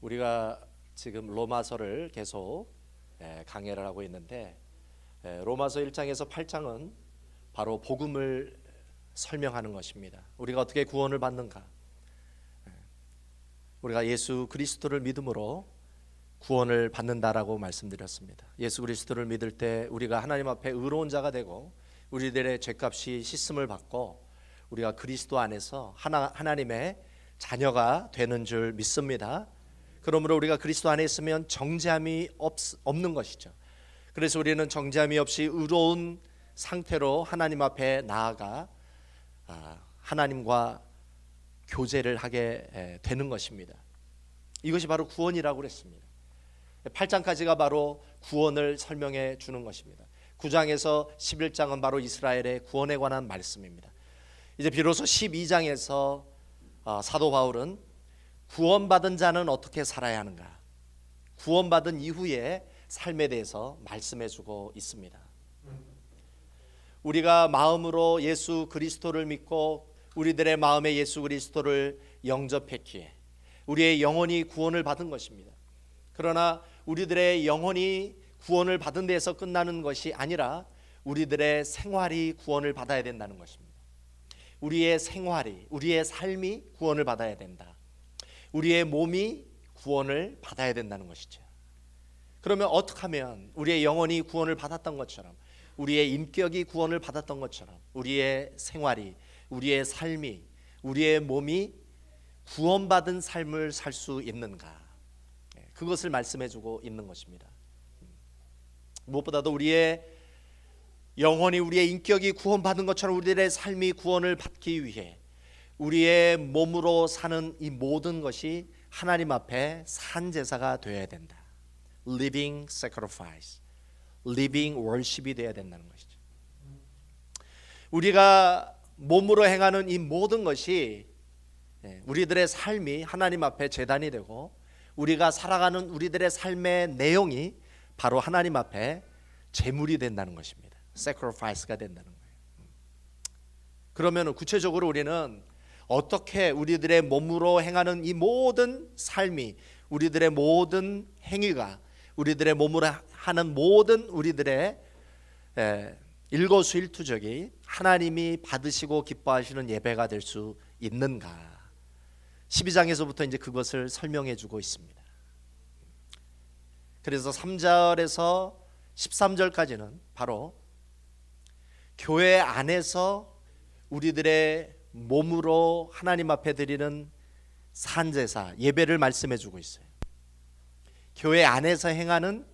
우리가 지금 로마서를 계속 강해를 하고 있는데 로마서 1장에서 8장은 바로 복음을 설명하는 것입니다. 우리가 어떻게 구원을 받는가? 우리가 예수 그리스도를 믿음으로 구원을 받는다라고 말씀드렸습니다. 예수 그리스도를 믿을 때 우리가 하나님 앞에 의로운 자가 되고 우리들의 죄값이 씻음을 받고 우리가 그리스도 안에서 하나님의 자녀가 되는 줄 믿습니다. 그러므로 우리가 그리스도 안에 있으면 정죄함이 없는 것이죠. 그래서 우리는 정죄함이 없이 의로운 상태로 하나님 앞에 나아가 하나님과 교제를 하게 되는 것입니다. 이것이 바로 구원이라고 그랬습니다. 8장까지가 바로 구원을 설명해 주는 것입니다. 9장에서 11장은 바로 이스라엘의 구원에 관한 말씀입니다. 이제 비로소 12장에서 사도 바울은 구원받은 자는 어떻게 살아야 하는가, 구원받은 이후의 삶에 대해서 말씀해 주고 있습니다. 우리가 마음으로 예수 그리스도를 믿고 우리들의 마음에 예수 그리스도를 영접했기에 우리의 영혼이 구원을 받은 것입니다. 그러나 우리들의 영혼이 구원을 받은 데에서 끝나는 것이 아니라 우리들의 생활이 구원을 받아야 된다는 것입니다. 우리의 생활이, 우리의 삶이 구원을 받아야 된다. 우리의 몸이 구원을 받아야 된다는 것이죠. 그러면 어떻게 하면 우리의 영혼이 구원을 받았던 것처럼, 우리의 인격이 구원을 받았던 것처럼 우리의 생활이, 우리의 삶이, 우리의 몸이 구원받은 삶을 살 수 있는가, 그것을 말씀해주고 있는 것입니다. 무엇보다도 우리의 영혼이, 우리의 인격이 구원받은 것처럼 우리들의 삶이 구원을 받기 위해 우리의 몸으로 사는 이 모든 것이 하나님 앞에 산 제사가 되어야 된다. Living sacrifice, living worship이 되어야 된다는 것이죠. 우리가 몸으로 행하는 이 모든 것이 우리들의 삶이 하나님 앞에 제단이 되고 우리가 살아가는 우리들의 삶의 내용이 바로 하나님 앞에 제물이 된다는 것입니다. sacrifice가 된다는 거예요. 그러면 구체적으로 우리는 어떻게 우리들의 몸으로 행하는 이 모든 삶이, 우리들의 모든 행위가, 우리들의 몸으로 하는 모든 우리들의 일거수일투족이 하나님이 받으시고 기뻐하시는 예배가 될 수 있는가? 12장에서부터 이제 그것을 설명해 주고 있습니다. 그래서 3절에서 13절까지는 바로 교회 안에서 우리들의 몸으로 하나님 앞에 드리는 산제사, 예배를 말씀해 주고 있어요. 교회 안에서 행하는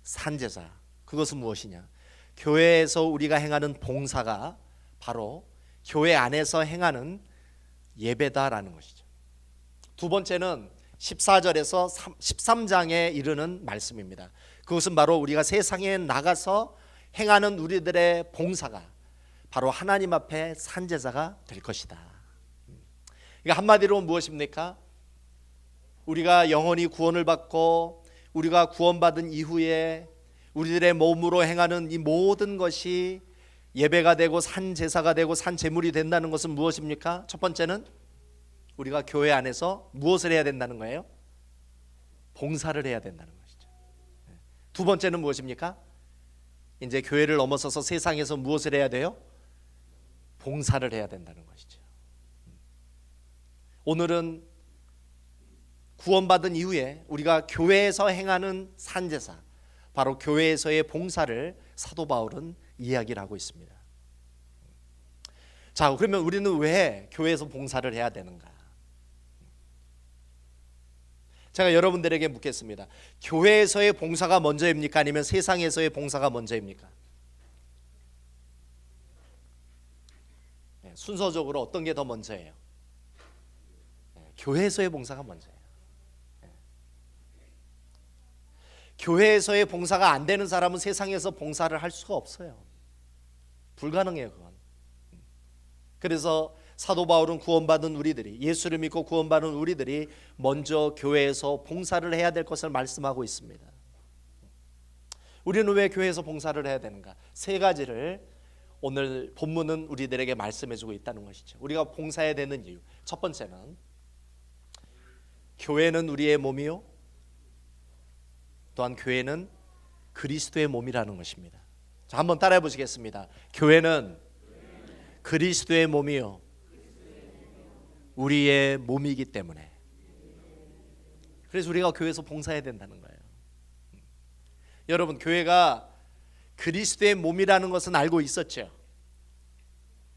산제사, 그것은 무엇이냐? 교회에서 우리가 행하는 봉사가 바로 교회 안에서 행하는 예배다라는 것이죠. 두 번째는 14절에서 13장에 이르는 말씀입니다. 그것은 바로 우리가 세상에 나가서 행하는 우리들의 봉사가 바로 하나님 앞에 산제사가 될 것이다. 그러니까 한마디로 무엇입니까? 우리가 영원히 구원을 받고 우리가 구원받은 이후에 우리들의 몸으로 행하는 이 모든 것이 예배가 되고 산제사가 되고 산제물이 된다는 것은 무엇입니까? 첫 번째는 우리가 교회 안에서 무엇을 해야 된다는 거예요? 봉사를 해야 된다는 것이죠. 두 번째는 무엇입니까? 이제 교회를 넘어서서 세상에서 무엇을 해야 돼요? 봉사를 해야 된다는 것이죠. 오늘은 구원받은 이후에 우리가 교회에서 행하는 산제사, 바로 교회에서의 봉사를 사도 바울은 이야기를 하고 있습니다. 자, 그러면 우리는 왜 교회에서 봉사를 해야 되는가? 제가 여러분들에게 묻겠습니다. 교회에서의 봉사가 먼저입니까? 아니면 세상에서의 봉사가 먼저입니까? 순서적으로 어떤 게 더 먼저예요? 교회에서의 봉사가 먼저예요. 교회에서의 봉사가 안 되는 사람은 세상에서 봉사를 할 수가 없어요. 불가능해요, 그건. 그래서 사도 바울은 구원받은 우리들이, 예수를 믿고 구원받은 우리들이 먼저 교회에서 봉사를 해야 될 것을 말씀하고 있습니다. 우리는 왜 교회에서 봉사를 해야 되는가? 세 가지를 오늘 본문은 우리들에게 말씀해주고 있다는 것이죠. 우리가 봉사해야 되는 이유, 첫 번째는 교회는 우리의 몸이요, 또한 교회는 그리스도의 몸이라는 것입니다. 자, 한번 따라해 보시겠습니다. 교회는 그리스도의 몸이요, 우리의 몸이기 때문에. 그래서 우리가 교회에서 봉사해야 된다는 거예요. 여러분, 교회가 그리스도의 몸이라는 것은 알고 있었죠.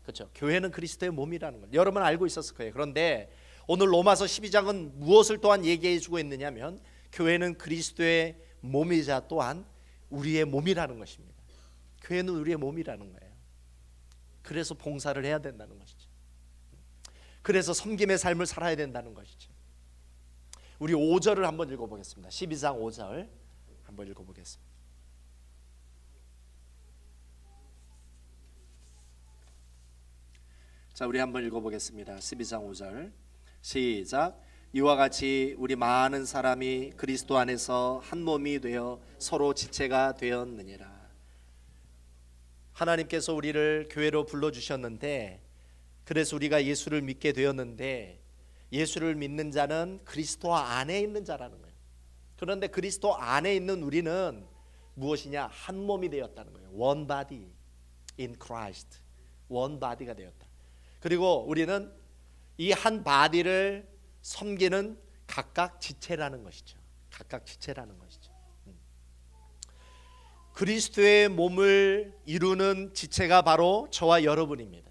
그렇죠? 교회는 그리스도의 몸이라는 걸 여러분 알고 있었을 거예요. 그런데 오늘 로마서 12장은 무엇을 또한 얘기해 주고 있느냐면 교회는 그리스도의 몸이자 또한 우리의 몸이라는 것입니다. 교회는 우리의 몸이라는 거예요. 그래서 봉사를 해야 된다는 것이죠. 그래서 섬김의 삶을 살아야 된다는 것이죠. 우리 5절을 한번 읽어보겠습니다. 12장 5절 한번 읽어보겠습니다. 자, 우리 한번 읽어보겠습니다. 12장 5절 시작. 이와 같이 우리 많은 사람이 그리스도 안에서 한 몸이 되어 서로 지체가 되었느니라. 하나님께서 우리를 교회로 불러주셨는데, 그래서 우리가 예수를 믿게 되었는데, 예수를 믿는 자는 그리스도 안에 있는 자라는 거예요. 그런데 그리스도 안에 있는 우리는 무엇이냐? 한 몸이 되었다는 거예요. One body in Christ. One body가 되었다. 그리고 우리는 이 한 바디를 섬기는 각각 지체라는 것이죠. 각각 지체라는 것이죠. 그리스도의 몸을 이루는 지체가 바로 저와 여러분입니다.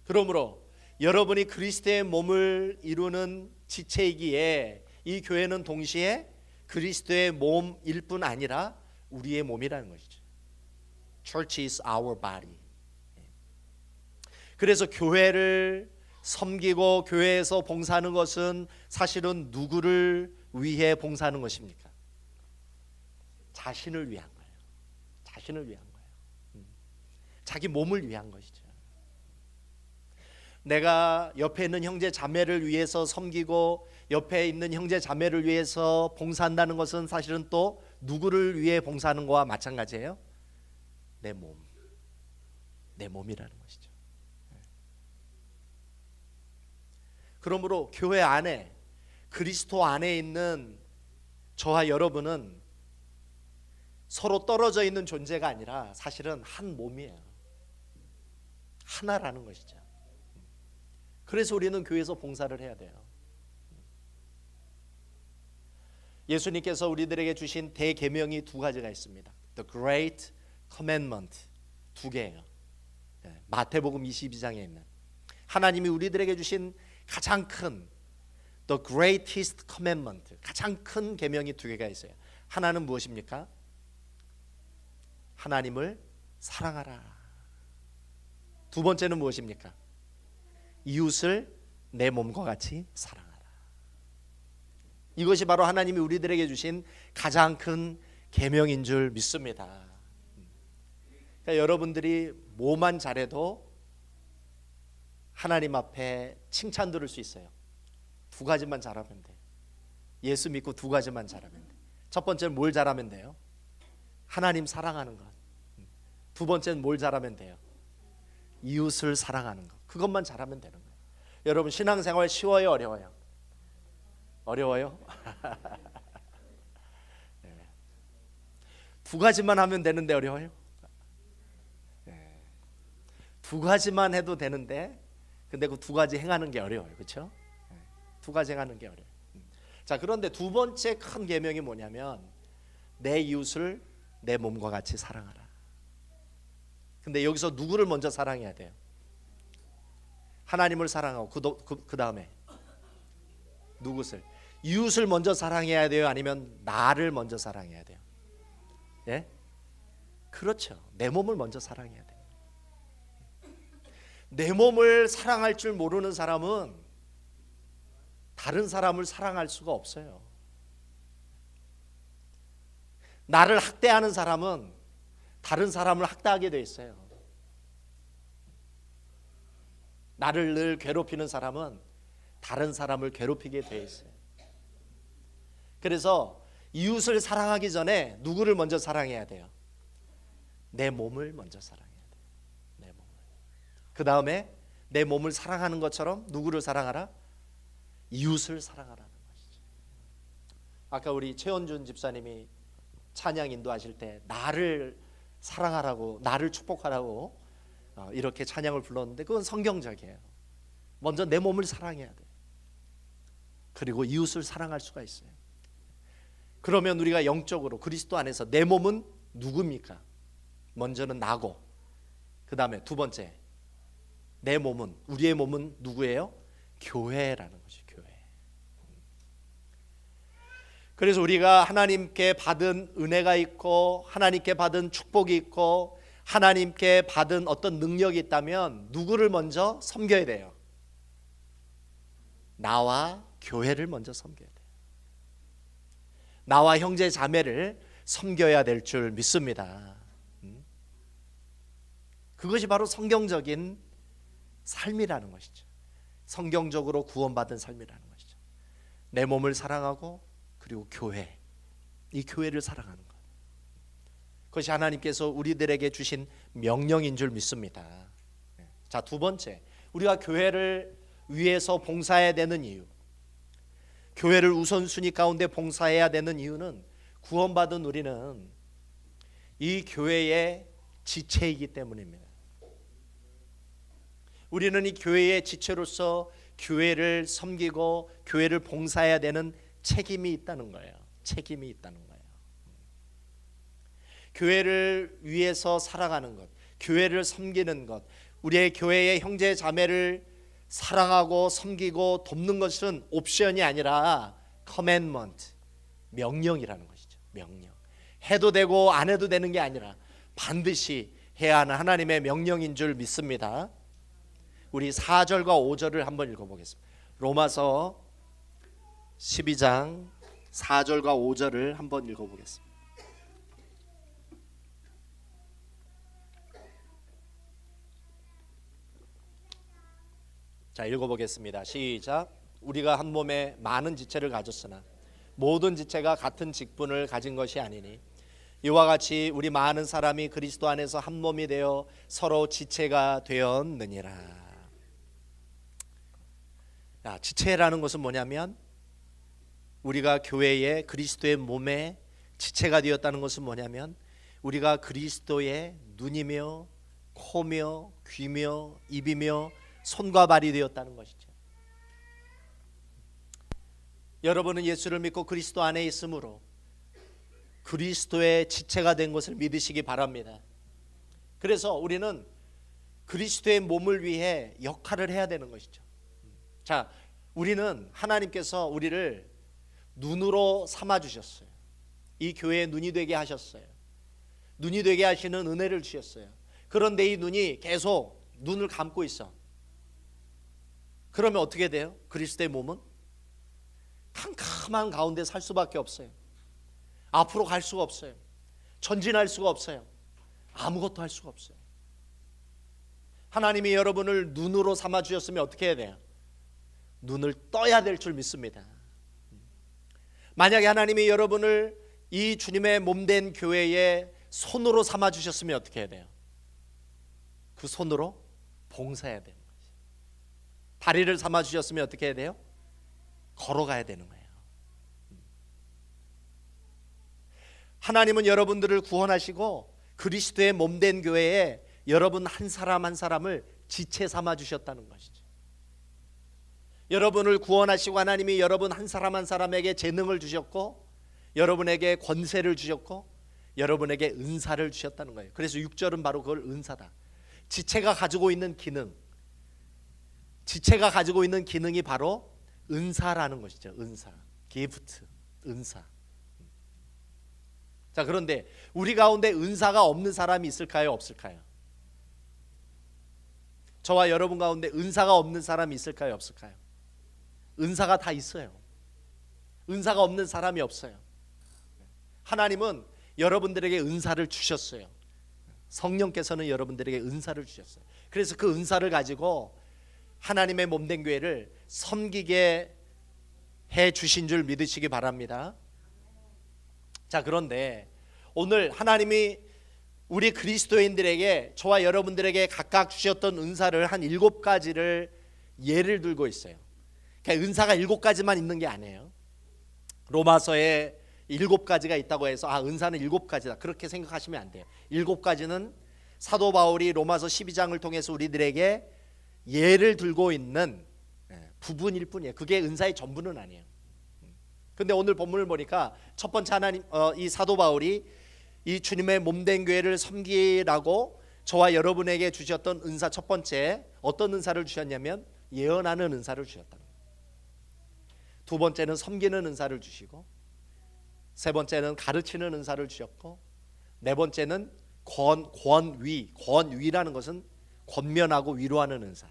그러므로 여러분이 그리스도의 몸을 이루는 지체이기에 이 교회는 동시에 그리스도의 몸일 뿐 아니라 우리의 몸이라는 것이죠. Church is our body. 그래서 교회를 섬기고 교회에서 봉사하는 것은 사실은 누구를 위해 봉사하는 것입니까? 자신을 위한 거예요. 자신을 위한 거예요. 자기 몸을 위한 것이죠. 내가 옆에 있는 형제 자매를 위해서 섬기고 옆에 있는 형제 자매를 위해서 봉사한다는 것은 사실은 또 누구를 위해 봉사하는 것과 마찬가지예요. 내 몸, 내 몸이라는 것이죠. 그러므로 교회 안에 그리스도 안에 있는 저와 여러분은 서로 떨어져 있는 존재가 아니라 사실은 한 몸이에요. 하나라는 것이죠. 그래서 우리는 교회에서 봉사를 해야 돼요. 예수님께서 우리들에게 주신 대계명이 두 가지가 있습니다. The Great Commandment 두 개예요. 마태복음 22장에 있는 하나님이 우리들에게 주신 가장 큰 The Greatest Commandment, 가장 큰 계명이 두 개가 있어요. 하나는 무엇입니까? 하나님을 사랑하라. 두 번째는 무엇입니까? 이웃을 내 몸과 같이 사랑하라. 이것이 바로 하나님이 우리들에게 주신 가장 큰 계명인 줄 믿습니다. 그러니까 여러분들이 뭐만 잘해도 하나님 앞에 칭찬 들을 수 있어요. 두 가지만 잘하면 돼. 예수 믿고 두 가지만 잘하면 돼. 첫 번째는 뭘 잘하면 돼요? 하나님 사랑하는 것. 두 번째는 뭘 잘하면 돼요? 이웃을 사랑하는 것. 그것만 잘하면 되는 거예요. 여러분, 신앙생활 쉬워요, 어려워요? 어려워요? 네. 두 가지만 하면 되는데 어려워요? 네. 두 가지만 해도 되는데 근데 그 두 가지 행하는 게 어려워요. 그렇죠? 두 가지 행하는 게 어려워요. 자, 그런데 두 번째 큰 계명이 뭐냐면 내 이웃을 내 몸과 같이 사랑하라. 근데 여기서 누구를 먼저 사랑해야 돼요? 하나님을 사랑하고 그 다음에 누구를? 이웃을 먼저 사랑해야 돼요? 아니면 나를 먼저 사랑해야 돼요? 예? 그렇죠. 내 몸을 먼저 사랑해야 돼요. 내 몸을 사랑할 줄 모르는 사람은 다른 사람을 사랑할 수가 없어요. 나를 학대하는 사람은 다른 사람을 학대하게 돼 있어요. 나를 늘 괴롭히는 사람은 다른 사람을 괴롭히게 돼 있어요. 그래서 이웃을 사랑하기 전에 누구를 먼저 사랑해야 돼요? 내 몸을 먼저 사랑해야 돼요. 내 몸을. 그 다음에 내 몸을 사랑하는 것처럼 누구를 사랑하라? 이웃을 사랑하라는 것이죠. 아까 우리 최원준 집사님이 찬양 인도하실 때 나를 사랑하라고, 나를 축복하라고 이렇게 찬양을 불렀는데 그건 성경적이에요. 먼저 내 몸을 사랑해야 돼. 그리고 이웃을 사랑할 수가 있어요. 그러면 우리가 영적으로 그리스도 안에서 내 몸은 누굽니까? 먼저는 나고, 그 다음에 두 번째, 내 몸은, 우리의 몸은 누구예요? 교회라는 것이 교회. 그래서 우리가 하나님께 받은 은혜가 있고 하나님께 받은 축복이 있고 하나님께 받은 어떤 능력이 있다면 누구를 먼저 섬겨야 돼요? 나와 교회를 먼저 섬겨야 돼요. 나와 형제 자매를 섬겨야 될 줄 믿습니다. 그것이 바로 성경적인 삶이라는 것이죠. 성경적으로 구원받은 삶이라는 것이죠. 내 몸을 사랑하고 그리고 교회, 이 교회를 사랑하는 것, 그것이 하나님께서 우리들에게 주신 명령인 줄 믿습니다. 자, 두 번째, 우리가 교회를 위해서 봉사해야 되는 이유, 교회를 우선순위 가운데 봉사해야 되는 이유는 구원받은 우리는 이 교회의 지체이기 때문입니다. 우리는 이 교회의 지체로서 교회를 섬기고 교회를 봉사해야 되는 책임이 있다는 거예요. 책임이 있다는 거예요. 교회를 위해서 살아가는 것, 교회를 섬기는 것, 우리의 교회의 형제 자매를 사랑하고 섬기고 돕는 것은 옵션이 아니라 커맨먼트, 명령이라는 것이죠. 명령. 해도 되고 안 해도 되는 게 아니라 반드시 해야 하는 하나님의 명령인 줄 믿습니다. 우리 4절과 5절을 한번 읽어보겠습니다. 로마서 12장 4절과 5절을 한번 읽어보겠습니다. 자, 읽어보겠습니다. 시작. 우리가 한 몸에 많은 지체를 가졌으나 모든 지체가 같은 직분을 가진 것이 아니니 이와 같이 우리 많은 사람이 그리스도 안에서 한 몸이 되어 서로 지체가 되었느니라. 지체라는 것은 뭐냐면 우리가 교회의 그리스도의 몸에 지체가 되었다는 것은 뭐냐면 우리가 그리스도의 눈이며 코며 귀며 입이며 손과 발이 되었다는 것이죠. 여러분은 예수를 믿고 그리스도 안에 있으므로 그리스도의 지체가 된 것을 믿으시기 바랍니다. 그래서 우리는 그리스도의 몸을 위해 역할을 해야 되는 것이죠. 자, 우리는 하나님께서 우리를 눈으로 삼아 주셨어요. 이 교회의 눈이 되게 하셨어요. 눈이 되게 하시는 은혜를 주셨어요. 그런데 이 눈이 계속 눈을 감고 있어. 그러면 어떻게 돼요? 그리스도의 몸은 캄캄한 가운데 살 수밖에 없어요. 앞으로 갈 수가 없어요. 전진할 수가 없어요. 아무것도 할 수가 없어요. 하나님이 여러분을 눈으로 삼아 주셨으면 어떻게 해야 돼요? 눈을 떠야 될 줄 믿습니다. 만약에 하나님이 여러분을 이 주님의 몸된 교회에 손으로 삼아 주셨으면 어떻게 해야 돼요? 그 손으로 봉사해야 되는 거죠. 다리를 삼아 주셨으면 어떻게 해야 돼요? 걸어가야 되는 거예요. 하나님은 여러분들을 구원하시고 그리스도의 몸된 교회에 여러분 한 사람 한 사람을 지체 삼아 주셨다는 것이죠. 여러분을 구원하시고 하나님이 여러분 한 사람 한 사람에게 재능을 주셨고 여러분에게 권세를 주셨고 여러분에게 은사를 주셨다는 거예요. 그래서 6절은 바로 그걸 은사다. 지체가 가지고 있는 기능, 지체가 가지고 있는 기능이 바로 은사라는 것이죠. 은사, 기프트, 은사. 자, 그런데 우리 가운데 은사가 없는 사람이 있을까요? 없을까요? 저와 여러분 가운데 은사가 없는 사람이 있을까요? 없을까요? 은사가 다 있어요. 은사가 없는 사람이 없어요. 하나님은 여러분들에게 은사를 주셨어요. 성령께서는 여러분들에게 은사를 주셨어요. 그래서 그 은사를 가지고 하나님의 몸된 교회를 섬기게 해 주신 줄 믿으시기 바랍니다. 자, 그런데 오늘 하나님이 우리 그리스도인들에게, 저와 여러분들에게 각각 주셨던 은사를 한 7가지를 예를 들고 있어요. 그러니까 은사가 7가지만 있는 게 아니에요. 로마서에 7가지가 있다고 해서 은사는 7가지다 그렇게 생각하시면 안 돼요. 7가지는 사도 바울이 로마서 12장을 통해서 우리들에게 예를 들고 있는 부분일 뿐이에요. 그게 은사의 전부는 아니에요. 근데 오늘 본문을 보니까 첫 번째 이 사도 바울이 이 주님의 몸된 교회를 섬기라고 저와 여러분에게 주셨던 은사 첫 번째 어떤 은사를 주셨냐면 예언하는 은사를 주셨다. 두 번째는 섬기는 은사를 주시고, 세 번째는 가르치는 은사를 주셨고, 네 번째는 권위라는 것은 권면하고 위로하는 은사,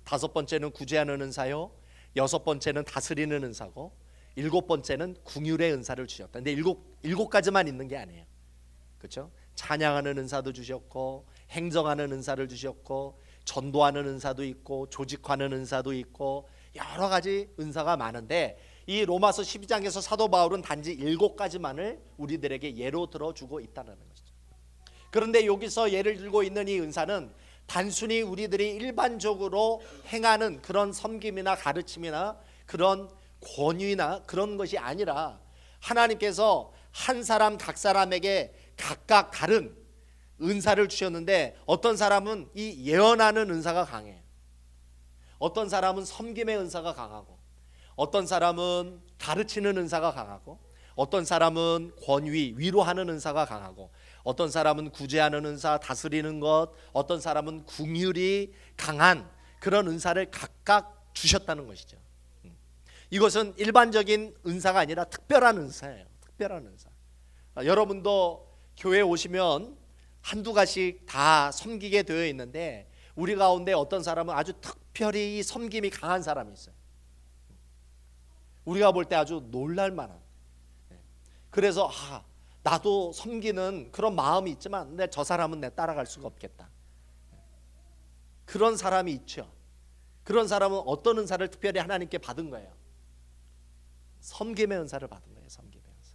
다섯 번째는 구제하는 은사요, 여섯 번째는 다스리는 은사고, 일곱 번째는 긍휼의 은사를 주셨다. 근데 일곱 가지만 있는 게 아니에요. 그렇죠? 찬양하는 은사도 주셨고, 행정하는 은사를 주셨고, 전도하는 은사도 있고, 조직하는 은사도 있고, 여러 가지 은사가 많은데 이 로마서 12장에서 사도 바울은 단지 7가지만을 우리들에게 예로 들어주고 있다는 것이죠. 그런데 여기서 예를 들고 있는 이 은사는 단순히 우리들이 일반적으로 행하는 그런 섬김이나 가르침이나 그런 권위나 그런 것이 아니라 하나님께서 한 사람 각 사람에게 각각 다른 은사를 주셨는데, 어떤 사람은 이 예언하는 은사가 강해요. 어떤 사람은 섬김의 은사가 강하고, 어떤 사람은 가르치는 은사가 강하고, 어떤 사람은 위로하는 은사가 강하고, 어떤 사람은 구제하는 은사, 다스리는 것, 어떤 사람은 긍휼이 강한 그런 은사를 각각 주셨다는 것이죠. 이것은 일반적인 은사가 아니라 특별한 은사예요. 특별한 은사. 여러분도 교회에 오시면 한두 가지씩 다 섬기게 되어 있는데, 우리 가운데 어떤 사람은 아주 특별히 섬김이 강한 사람이 있어요. 우리가 볼 때 아주 놀랄 만한. 그래서 나도 섬기는 그런 마음이 있지만 근데 저 사람은 내 따라갈 수가 없겠다. 그런 사람이 있죠. 그런 사람은 어떤 은사를 특별히 하나님께 받은 거예요? 섬김의 은사를 받은 거예요. 섬김의 은사.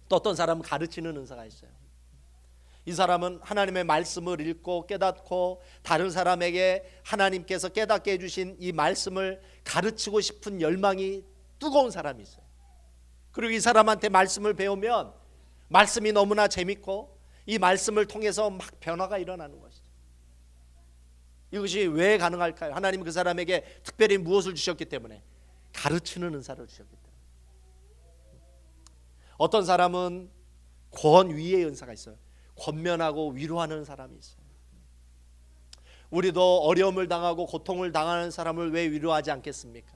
또 어떤 사람은 가르치는 은사가 있어요. 이 사람은 하나님의 말씀을 읽고 깨닫고 다른 사람에게 하나님께서 깨닫게 해주신 이 말씀을 가르치고 싶은 열망이 뜨거운 사람이 있어요. 그리고 이 사람한테 말씀을 배우면 말씀이 너무나 재밌고 이 말씀을 통해서 막 변화가 일어나는 것이죠. 이것이 왜 가능할까요? 하나님은 그 사람에게 특별히 무엇을 주셨기 때문에? 가르치는 은사를 주셨기 때문에. 어떤 사람은 권위의 은사가 있어요. 권면하고 위로하는 사람이 있어요. 우리도 어려움을 당하고 고통을 당하는 사람을 왜 위로하지 않겠습니까?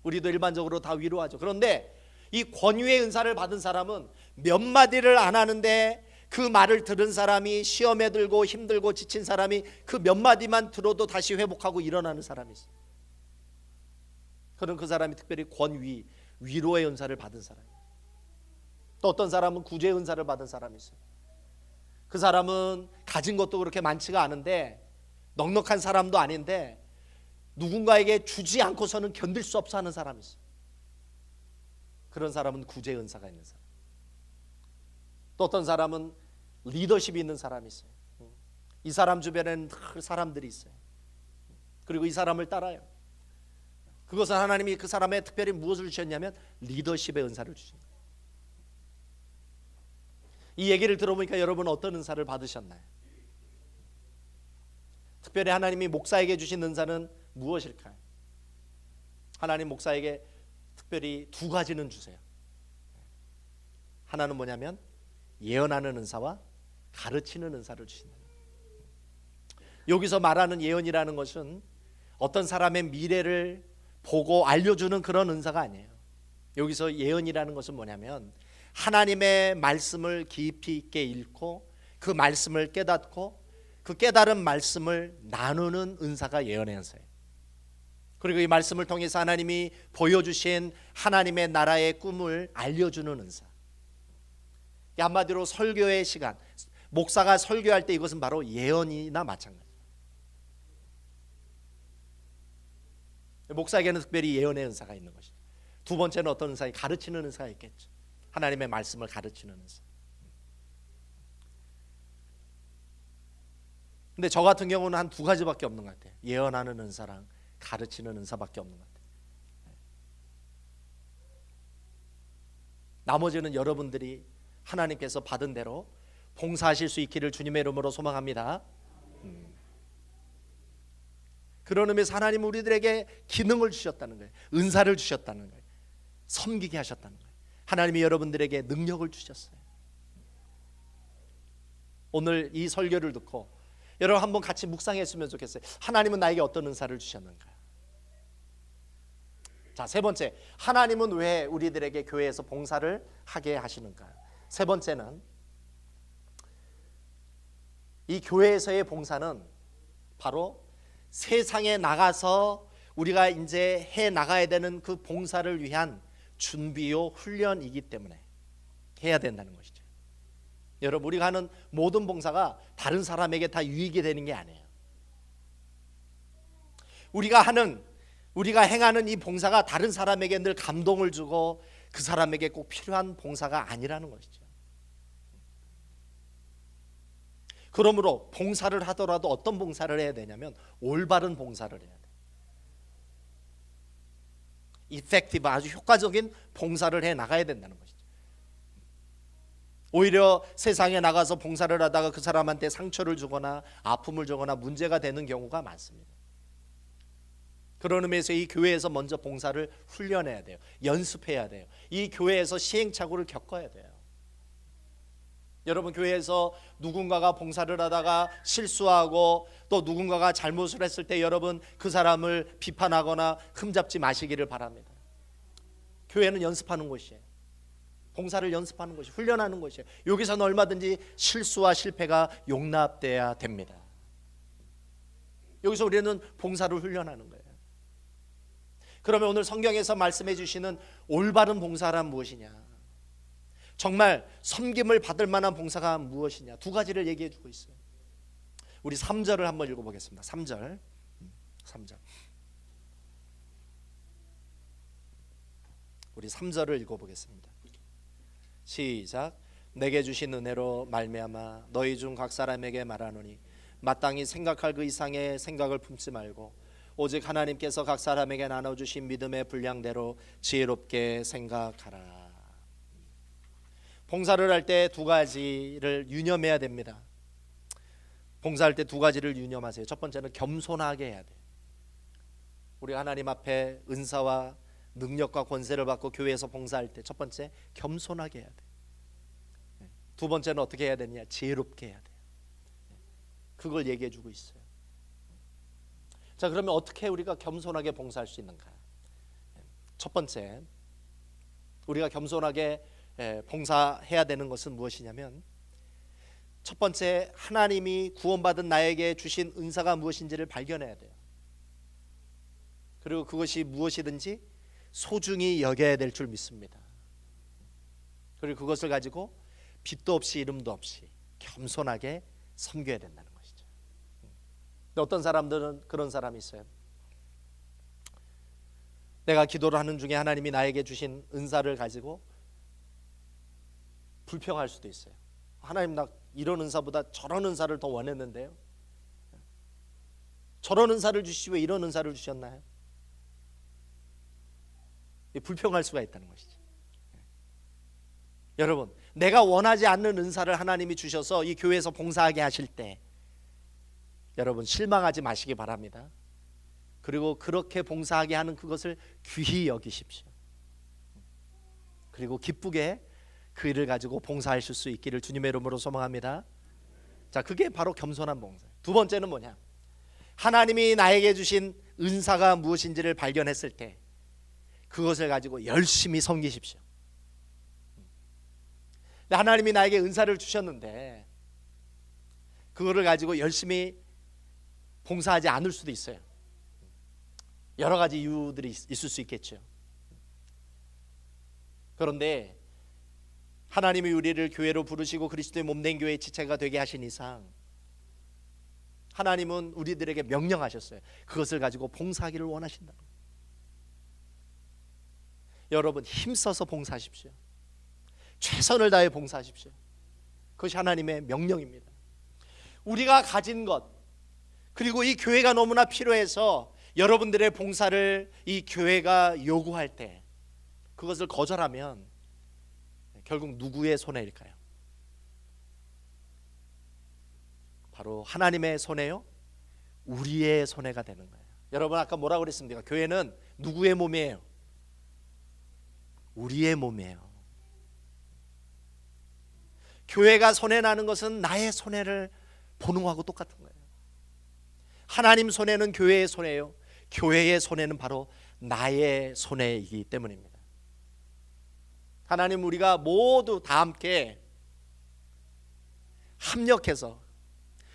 우리도 일반적으로 다 위로하죠. 그런데 이 권위의 은사를 받은 사람은 몇 마디를 안 하는데 그 말을 들은 사람이 시험에 들고 힘들고 지친 사람이 그 몇 마디만 들어도 다시 회복하고 일어나는 사람이 있어요. 그런 그 사람이 특별히 위로의 은사를 받은 사람이에요. 또 어떤 사람은 구제의 은사를 받은 사람이 있어요. 그 사람은 가진 것도 그렇게 많지가 않은데 넉넉한 사람도 아닌데 누군가에게 주지 않고서는 견딜 수 없어 하는 사람이 있어요. 그런 사람은 구제 은사가 있는 사람. 또 어떤 사람은 리더십이 있는 사람이 있어요. 이 사람 주변에는 늘 사람들이 있어요. 그리고 이 사람을 따라요. 그것은 하나님이 그 사람에 특별히 무엇을 주셨냐면 리더십의 은사를 주신 거예요. 이 얘기를 들어보니까 여러분 어떤 은사를 받으셨나요? 특별히 하나님이 목사에게 주신 은사는 무엇일까요? 하나님 목사에게 특별히 2가지는 주세요. 하나는 뭐냐면 예언하는 은사와 가르치는 은사를 주신다. 여기서 말하는 예언이라는 것은 어떤 사람의 미래를 보고 알려주는 그런 은사가 아니에요. 여기서 예언이라는 것은 뭐냐면 하나님의 말씀을 깊이 있게 읽고 그 말씀을 깨닫고 그 깨달은 말씀을 나누는 은사가 예언의 은사예요. 그리고 이 말씀을 통해서 하나님이 보여주신 하나님의 나라의 꿈을 알려주는 은사. 한마디로 설교의 시간, 목사가 설교할 때 이것은 바로 예언이나 마찬가지예요. 목사에게는 특별히 예언의 은사가 있는 것이죠. 두 번째는 어떤 은사에 가르치는 은사가 있겠죠. 하나님의 말씀을 가르치는 은사. 근데 저 같은 경우는 한 2가지밖에 없는 것 같아요. 예언하는 은사랑 가르치는 은사밖에 없는 것 같아요. 나머지는 여러분들이 하나님께서 받은 대로 봉사하실 수 있기를 주님의 이름으로 소망합니다. 그런 의미에서 하나님은 우리들에게 기능을 주셨다는 거예요. 은사를 주셨다는 거예요. 섬기게 하셨다는 거예요. 하나님이 여러분들에게 능력을 주셨어요. 오늘 이 설교를 듣고 여러분 한번 같이 묵상했으면 좋겠어요. 하나님은 나에게 어떤 은사를 주셨는가? 자, 세 번째, 하나님은 왜 우리들에게 교회에서 봉사를 하게 하시는가? 세 번째는 이 교회에서의 봉사는 바로 세상에 나가서 우리가 이제 해 나가야 되는 그 봉사를 위한 준비요 훈련이기 때문에 해야 된다는 것이죠. 여러분, 우리가 하는 모든 봉사가 다른 사람에게 다 유익이 되는 게 아니에요. 우리가 행하는 이 봉사가 다른 사람에게 늘 감동을 주고 그 사람에게 꼭 필요한 봉사가 아니라는 것이죠. 그러므로 봉사를 하더라도 어떤 봉사를 해야 되냐면 올바른 봉사를 해야 돼요. 이펙티브, 아주 효과적인 봉사를 해 나가야 된다는 것이죠. 오히려 세상에 나가서 봉사를 하다가 그 사람한테 상처를 주거나 아픔을 주거나 문제가 되는 경우가 많습니다. 그런 의미에서 이 교회에서 먼저 봉사를 훈련해야 돼요. 연습해야 돼요. 이 교회에서 시행착오를 겪어야 돼요. 여러분, 교회에서 누군가가 봉사를 하다가 실수하고 또 누군가가 잘못을 했을 때 여러분 그 사람을 비판하거나 흠잡지 마시기를 바랍니다. 교회는 연습하는 곳이에요. 봉사를 연습하는 것이, 훈련하는 것이에요. 여기서는 얼마든지 실수와 실패가 용납돼야 됩니다. 여기서 우리는 봉사를 훈련하는 거예요. 그러면 오늘 성경에서 말씀해 주시는 올바른 봉사란 무엇이냐? 정말 섬김을 받을 만한 봉사가 무엇이냐? 두 가지를 얘기해 주고 있어요. 우리 3절을 한번 읽어보겠습니다. 3절. 우리 3절을 읽어보겠습니다. 시작. 내게 주신 은혜로 말미암아 너희 중 각 사람에게 말하노니 마땅히 생각할 그 이상의 생각을 품지 말고 오직 하나님께서 각 사람에게 나눠주신 믿음의 분량대로 지혜롭게 생각하라. 봉사를 할 때 두 가지를 유념해야 됩니다. 봉사할 때 두 가지를 유념하세요. 첫 번째는 겸손하게 해야 돼요. 우리 하나님 앞에 은사와 능력과 권세를 받고 교회에서 봉사할 때 첫 번째 겸손하게 해야 돼요. 두 번째는 어떻게 해야 되느냐? 지혜롭게 해야 돼요. 그걸 얘기해 주고 있어요. 자, 그러면 어떻게 우리가 겸손하게 봉사할 수 있는가? 첫 번째, 우리가 겸손하게 봉사해야 되는 것은 무엇이냐면 첫 번째, 하나님이 구원받은 나에게 주신 은사가 무엇인지를 발견해야 돼요. 그리고 그것이 무엇이든지 소중히 여겨야 될 줄 믿습니다. 그리고 그것을 가지고 빛도 없이 이름도 없이 겸손하게 섬겨야 된다는 것이죠. 근데 어떤 사람들은 그런 사람이 있어요. 내가 기도를 하는 중에 하나님이 나에게 주신 은사를 가지고 불평할 수도 있어요. 하나님, 나 이런 은사보다 저런 은사를 더 원했는데요. 저런 은사를 주시지 왜 이런 은사를 주셨나요? 불평할 수가 있다는 것이죠. 여러분, 내가 원하지 않는 은사를 하나님이 주셔서 이 교회에서 봉사하게 하실 때 여러분 실망하지 마시기 바랍니다. 그리고 그렇게 봉사하게 하는 그것을 귀히 여기십시오. 그리고 기쁘게 그 일을 가지고 봉사하실 수 있기를 주님의 이름으로 소망합니다. 자, 그게 바로 겸손한 봉사예요. 두 번째는 뭐냐? 하나님이 나에게 주신 은사가 무엇인지를 발견했을 때 그것을 가지고 열심히 섬기십시오. 하나님이 나에게 은사를 주셨는데 그거를 가지고 열심히 봉사하지 않을 수도 있어요. 여러 가지 이유들이 있을 수 있겠죠. 그런데 하나님이 우리를 교회로 부르시고 그리스도의 몸된 교회의 지체가 되게 하신 이상 하나님은 우리들에게 명령하셨어요. 그것을 가지고 봉사하기를 원하신다. 여러분, 힘써서 봉사하십시오. 최선을 다해 봉사하십시오. 그것이 하나님의 명령입니다. 우리가 가진 것, 그리고 이 교회가 너무나 필요해서 여러분들의 봉사를 이 교회가 요구할 때 그것을 거절하면 결국 누구의 손해일까요? 바로 하나님의 손해요? 우리의 손해가 되는 거예요. 여러분 아까 뭐라고 그랬습니까? 교회는 누구의 몸이에요? 우리의 몸이에요. 교회가 손해나는 것은 나의 손해를 보는 거하고 똑같은 거예요. 하나님 손해는 교회의 손해예요. 교회의 손해는 바로 나의 손해이기 때문입니다. 하나님 우리가 모두 다 함께 합력해서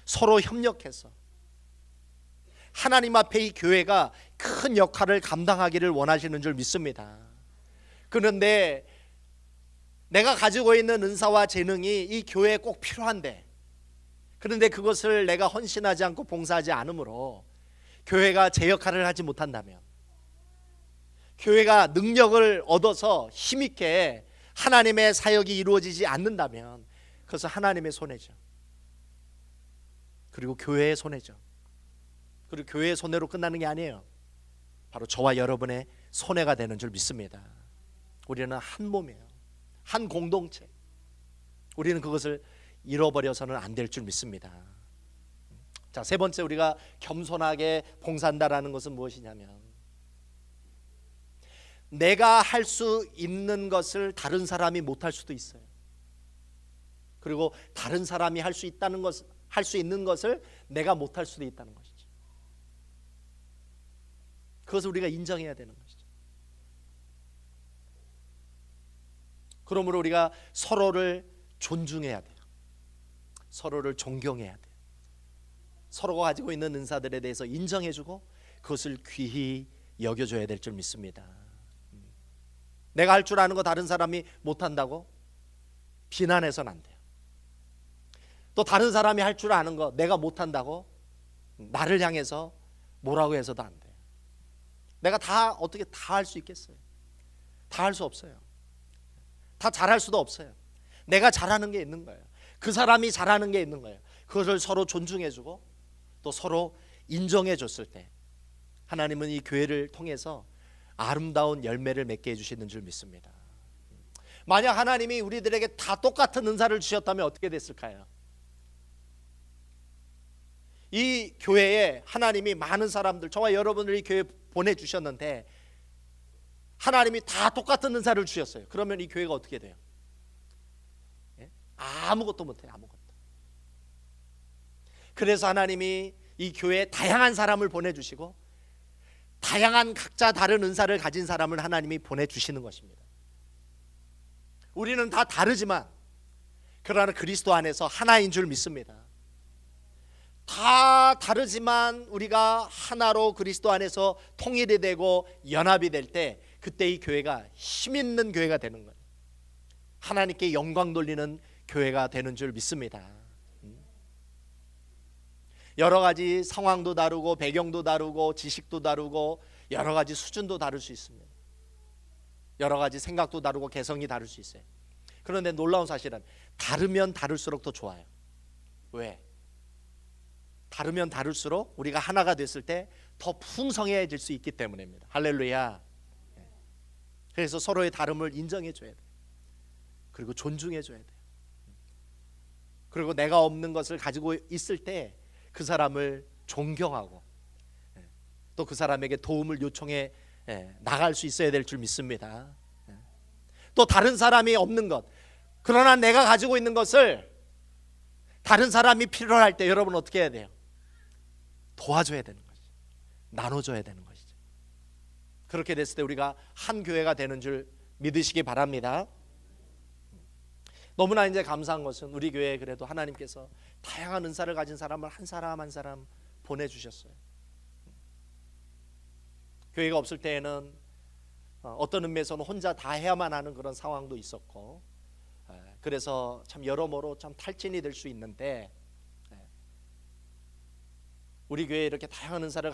서로 협력해서 하나님 앞에 이 교회가 큰 역할을 감당하기를 원하시는 줄 믿습니다. 그런데 내가 가지고 있는 은사와 재능이 이 교회에 꼭 필요한데, 그런데 그것을 내가 헌신하지 않고 봉사하지 않으므로 교회가 제 역할을 하지 못한다면, 교회가 능력을 얻어서 힘있게 하나님의 사역이 이루어지지 않는다면 그것은 하나님의 손해죠. 그리고 교회의 손해죠. 그리고 교회의 손해로 끝나는 게 아니에요. 바로 저와 여러분의 손해가 되는 줄 믿습니다. 우리는 한 몸이에요. 한 공동체. 우리는 그것을 잃어버려서는 안 될 줄 믿습니다. 자, 세 번째 우리가 겸손하게 봉사한다라는 것은 무엇이냐면, 내가 할 수 있는 것을 다른 사람이 못할 수도 있어요. 그리고 다른 사람이 할 수 있다는 것, 할 수 있는 것을 내가 못할 수도 있다는 것이죠. 그것을 우리가 인정해야 되는 것이죠. 그러므로 우리가 서로를 존중해야 돼요. 서로를 존경해야 돼요. 서로가 가지고 있는 은사들에 대해서 인정해주고 그것을 귀히 여겨줘야 될 줄 믿습니다. 내가 할 줄 아는 거 다른 사람이 못한다고 비난해서는 안 돼요. 또 다른 사람이 할 줄 아는 거 내가 못한다고 나를 향해서 뭐라고 해서도 안 돼요. 내가 다 어떻게 다 할 수 있겠어요? 다 할 수 없어요. 다 잘할 수도 없어요. 내가 잘하는 게 있는 거예요. 그 사람이 잘하는 게 있는 거예요. 그것을 서로 존중해주고 또 서로 인정해줬을 때 하나님은 이 교회를 통해서 아름다운 열매를 맺게 해주시는 줄 믿습니다. 만약 하나님이 우리들에게 다 똑같은 은사를 주셨다면 어떻게 됐을까요? 이 교회에 하나님이 많은 사람들, 저와 여러분을 이 교회에 보내주셨는데 하나님이 다 똑같은 은사를 주셨어요. 그러면 이 교회가 어떻게 돼요? 아무것도 못해요. 아무것도. 그래서 하나님이 이 교회에 다양한 사람을 보내주시고 다양한 각자 다른 은사를 가진 사람을 하나님이 보내주시는 것입니다. 우리는 다 다르지만 그러나 그리스도 안에서 하나인 줄 믿습니다. 다 다르지만 우리가 하나로 그리스도 안에서 통일이 되고 연합이 될 때 그때 이 교회가 힘있는 교회가 되는 거예요. 하나님께 영광 돌리는 교회가 되는 줄 믿습니다. 여러 가지 상황도 다르고 배경도 다르고 지식도 다르고 여러 가지 수준도 다를 수 있습니다. 여러 가지 생각도 다르고 개성이 다를 수 있어요. 그런데 놀라운 사실은 다르면 다를수록 더 좋아요. 왜? 다르면 다를수록 우리가 하나가 됐을 때 더 풍성해질 수 있기 때문입니다. 할렐루야. 그래서 서로의 다름을 인정해 줘야 돼요. 그리고 존중해 줘야 돼요. 그리고 내가 없는 것을 가지고 있을 때 그 사람을 존경하고 또 그 사람에게 도움을 요청해 나갈 수 있어야 될 줄 믿습니다. 또 다른 사람이 없는 것, 그러나 내가 가지고 있는 것을 다른 사람이 필요할 때 여러분 어떻게 해야 돼요? 도와줘야 되는 것이죠. 나눠줘야 되는 것이죠. 그렇게 됐을 때 우리가 한 교회가 되는 줄 믿으시기 바랍니다. 너무나 이제 감사한 것은 우리 교회에 그래도 하나님께서 다양한 은사를 가진 사람을 한 사람 한 사람 보내주셨어요. 교회가 없을 때에는 어떤 의미에서는 혼자 다 해야만 하는 그런 상황도 있었고, 그래서 참 여러모로 참 탈진이 될 수 있는데, 우리 교회에 이렇게 다양한 은사를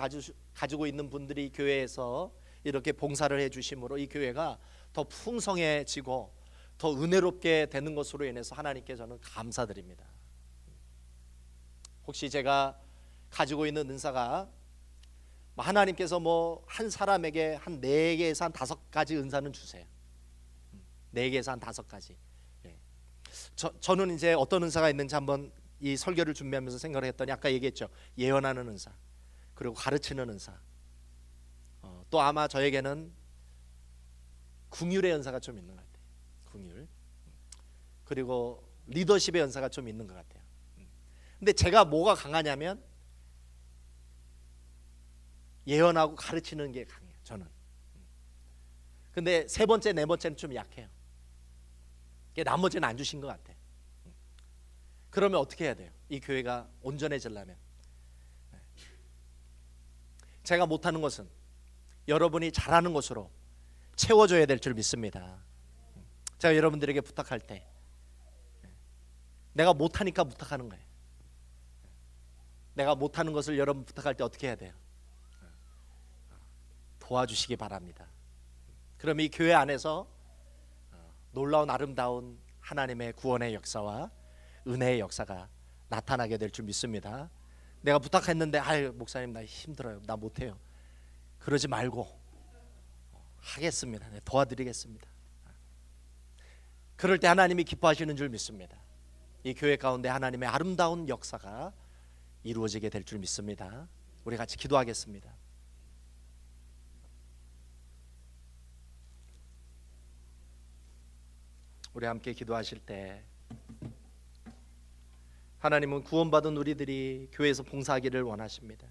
가지고 있는 분들이 교회에서 이렇게 봉사를 해주심으로 이 교회가 더 풍성해지고 더 은혜롭게 되는 것으로 인해서 하나님께 저는 감사드립니다. 혹시 제가 가지고 있는 은사가 하나님께서 뭐 한 사람에게 한 4개에서 한 5가지 은사는 주세요. 4개에서 한 5가지. 저는 이제 어떤 은사가 있는지 한번 이 설교를 준비하면서 생각을 했더니 아까 얘기했죠. 예언하는 은사, 그리고 가르치는 은사, 또 아마 저에게는 궁율의 은사가 좀 있는 것 같아요. 궁율. 그리고 리더십의 은사가 좀 있는 것 같아요. 근데 제가 뭐가 강하냐면 예언하고 가르치는 게 강해요. 저는. 근데 3번째, 4번째는 좀 약해요. 나머지는 안 주신 것 같아요. 그러면 어떻게 해야 돼요? 이 교회가 온전해지려면 제가 못하는 것은 여러분이 잘하는 것으로 채워줘야 될 줄 믿습니다. 제가 여러분들에게 부탁할 때 내가 못하니까 부탁하는 거예요. 내가 못하는 것을 여러분 부탁할 때 어떻게 해야 돼요? 도와주시기 바랍니다. 그럼 이 교회 안에서 놀라운 아름다운 하나님의 구원의 역사와 은혜의 역사가 나타나게 될 줄 믿습니다. 내가 부탁했는데 목사님 나 힘들어요, 나 못해요, 그러지 말고 하겠습니다. 네, 도와드리겠습니다. 그럴 때 하나님이 기뻐하시는 줄 믿습니다. 이 교회 가운데 하나님의 아름다운 역사가 이루어지게 될 줄 믿습니다. 우리 같이 기도하겠습니다. 우리 함께 기도하실 때 하나님은 구원받은 우리들이 교회에서 봉사하기를 원하십니다.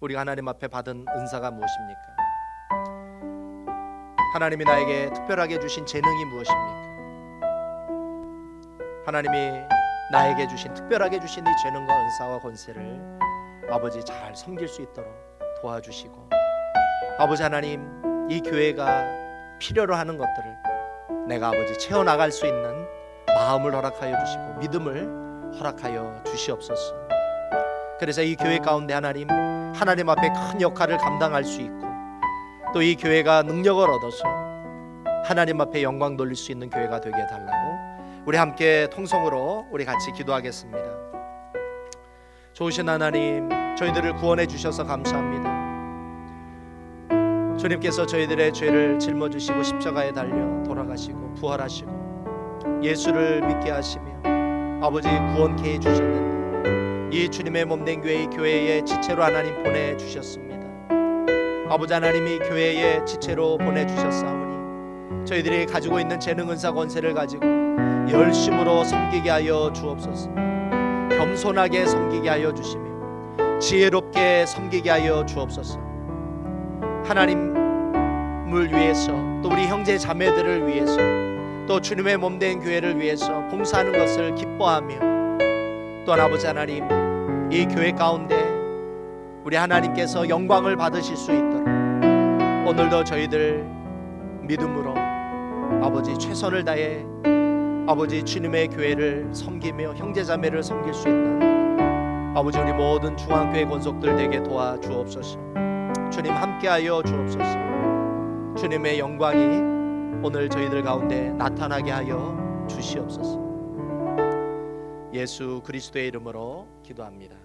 우리가 하나님 앞에 받은 은사가 무엇입니까? 하나님이 나에게 특별하게 주신 재능이 무엇입니까? 하나님이 나에게 주신 특별하게 주신 이 재능과 은사와 권세를 아버지 잘 섬길 수 있도록 도와주시고, 아버지 하나님 이 교회가 필요로 하는 것들을 내가 아버지 채워나갈 수 있는 마음을 허락하여 주시고 믿음을 허락하여 주시옵소서. 그래서 이 교회 가운데 하나님 앞에 큰 역할을 감당할 수 있고, 또 이 교회가 능력을 얻어서 하나님 앞에 영광 돌릴 수 있는 교회가 되게 해달라고 우리 함께 통성으로 우리 같이 기도하겠습니다. 좋으신 하나님, 저희들을 구원해 주셔서 감사합니다. 주님께서 저희들의 죄를 짊어지시고 십자가에 달려 돌아가시고 부활하시고 예수를 믿게 하시며 아버지 구원케 해주셨는데 이 주님의 몸된 교회, 이 교회에 지체로 하나님 보내주셨습니다. 아버지 하나님이 교회에 지체로 보내주셨사오니 저희들이 가지고 있는 재능, 은사, 권세를 가지고 열심으로 섬기게 하여 주옵소서. 겸손하게 섬기게 하여 주시며 지혜롭게 섬기게 하여 주옵소서. 하나님을 위해서, 또 우리 형제 자매들을 위해서, 또 주님의 몸된 교회를 위해서 봉사하는 것을 기뻐하며, 또한 아버지 하나님 이 교회 가운데 우리 하나님께서 영광을 받으실 수 있도록 오늘도 저희들 믿음으로 아버지 최선을 다해 아버지 주님의 교회를 섬기며 형제자매를 섬길 수 있는 아버지 우리 모든 중앙교회 권속들 되게 도와주옵소서. 주님 함께하여 주옵소서. 주님의 영광이 오늘 저희들 가운데 나타나게 하여 주시옵소서. 예수 그리스도의 이름으로 기도합니다.